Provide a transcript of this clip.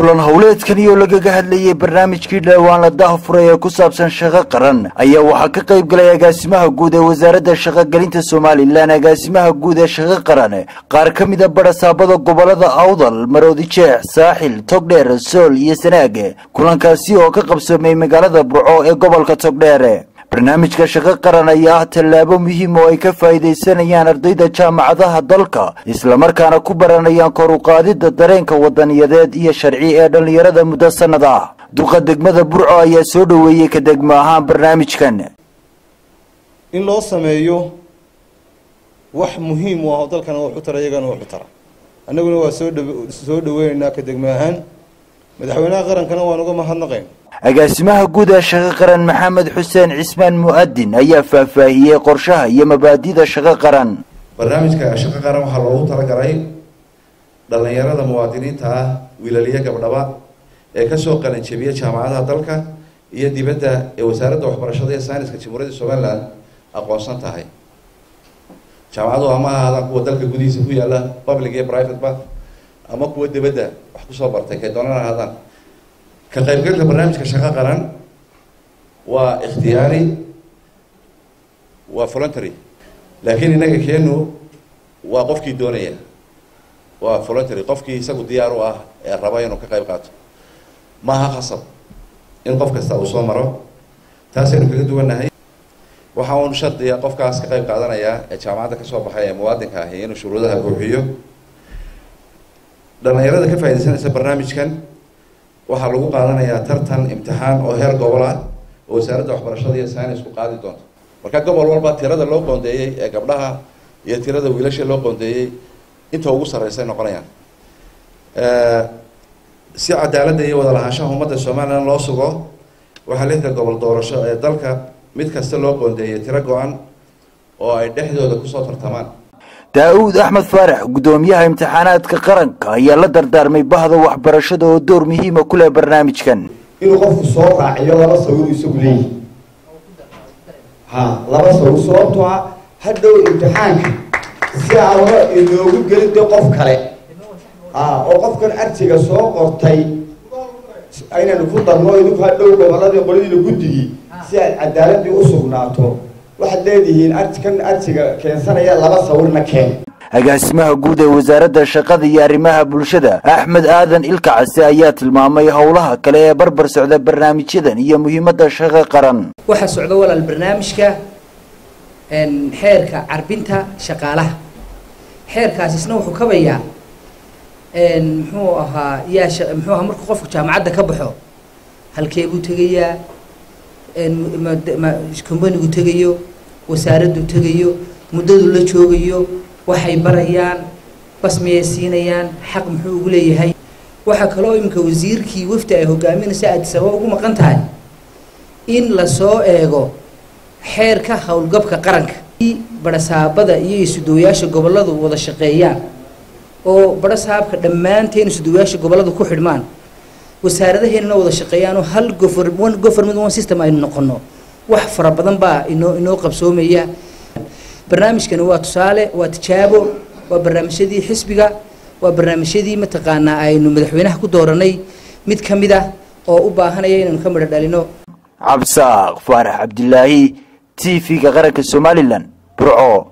kulan hawleedkan iyo lagaga hadlayay barnaamijkii dhawaan la daahfuray ee ku saabsan shaqo qaran ayaa waxa ka qayb galay agaasimaha guud ee wasaaradda shaqo gelinta Soomaaliland agaasimaha guud ee shaqo qaran qaar kamid ah barasaabada gobolada Awdal Maroodi Jeex Saaxil Togdheer Sool iyo Sanaag kulankaasi oo ka qabsoomay magaalada Burco ee gobolka Togdheer barnaamijka shaqo qaran ayaa tallaabo muhiim oo ay ka faa'iideysanayaan ardayda jaamacadaha dalka isla markaana ku baranayaan kor u qaadida dareenka wadaniyadeed iyo sharci ee dhalinyarada muddo sanad ah duqa degmada Burco ayaa soo dhaweeyay ka degmo ahaan barnaamijkan in loo sameeyo wax muhiim ah oo dalkana wax u tarayagana wax u tara annaguna waa soo dhaweynaa ka degmo ahaan madaxweynaha qarankana waan uga mahadnaqayn agaasimaha guud ee shaqo qaran Maxamed Xuseen Cismaan Muadin ayaa faahfaahiyay qorshaha iyo mabaadi'da shaqo qaran barnaamijka shaqo qaran waxa loogu talagalay dhalinyarada muwaadiniinta ah wiilaliya gabdhaba ee ka soo qalin jabiyay jaamacadaha dalka iyo dibadda ee wasaaradda waxbarashada iyo sayniska Jamhuuriyadda Soomaaliland aqoonsan tahay jaamacadu ama ahaadaan kuwa dalka gudihiisa ku yaala public iyo private ba ama kuwa dibadda wax ku soo bartay kay doonaan ahaadaan ka qaybgalka barnaamijka shaqo qaran waa ikhtiyaari waa voluntary laakiin inaga keenu waa qofkii doonaya waa voluntary qofkii isagu diyaar u ah ee raba inuu ka qayb qaato maaha khasab in qof kasta uu soo maro taasaynu kaga duwanahay waxa uu shardiya qofkaas ka qayb qaadanaya ee jaamacadda ka soo baxay ee muwaadinka ah inuu shuruudaha buuxiyo dhalinyarada ka faa'iideysanaysa barnaamijkan waxaa lagu qaadanayaa tartan imtixaan oo heer gobol ah oo wasaaradda waxbarashada iyo saynisku qaadi doonto marka gobol walba tirada loo qoondeeyay ee gabdhaha iyo tirada wiilasha loo qoondeeyay inta ugu sarreysay noqonayaan si cadaaladda iyo wada lahaanshaha ummadda Soomaaliland loo sugo waxaa lixda gobol doorasho ee dalka mid kasta loo qoondeeyay tiro go'an oo ay dhexdooda ku soo tartamaan daawud axmed faarax gudoomiyaha imtixaanaadka qaranka ayaa la dardaarmay bahda waxbarashada oo door muhiim ah ku leh barnaamijkan inuu qofku soo raaciyo laba sawir isagu leeyahay laba sawir sababtoo ah hadhow imtixaanka si aan inoogu gelin qof kale oo qofkan artiga soo qortay aynan ku darno idinku hadhow goboladii qoladii guddigii si ay cadaaladii u sugnaato waxaad leedihiin artiga keensanaya laba sawirna keen agaasimaha guud ee wasaaradda shaqada iyo arrimaha bulshada Axmed Aadan Ilkacsi ayaa tilmaamay howlaha kale ee barbar socda barnaamijyadan iyo muhiimadda shaqo qaran waxa socdo walaal barnaamijka xeerka carbinta shaqaalaha xeerkaas isna wuxuu ka bayaa muxuu ahaa markuu qofku jaamacadda ka baxo halkee buu tagayaa kumbanigu tagayo wasaaraddu tagayo muddadu la joogayo waxay barayaan bas miyay siinayaan xaq muxuu ugu leeyahay waxa kaloo imika wasiirkii wafdi ay hogaaminaysa Addis Ababa ugu maqan tahay in la soo eego xeerka howlgabka qaranka barasaabada iyo isuduwayaasha goboladu wada shaqeeyaan oo barasaabka dhammaanteen isuduwayaasha goboladu ku xidhmaan wasaaradaheena wada shaqeeyaan oo hal government one system ay noqono wax fara badan baa inoo qabsoomaya barnaamijkani waa tusaale waa tijaabo waa barnaamijyadii xisbiga waa barnaamijyadii mataqaanaa aynu madaxweynaha ku dooranay mid kamid ah oo u baahanaya inaynu ka midho dhalino Cabsaaq Faarax Cabdilaahi TV-ga qaranka Soomaaliland Burco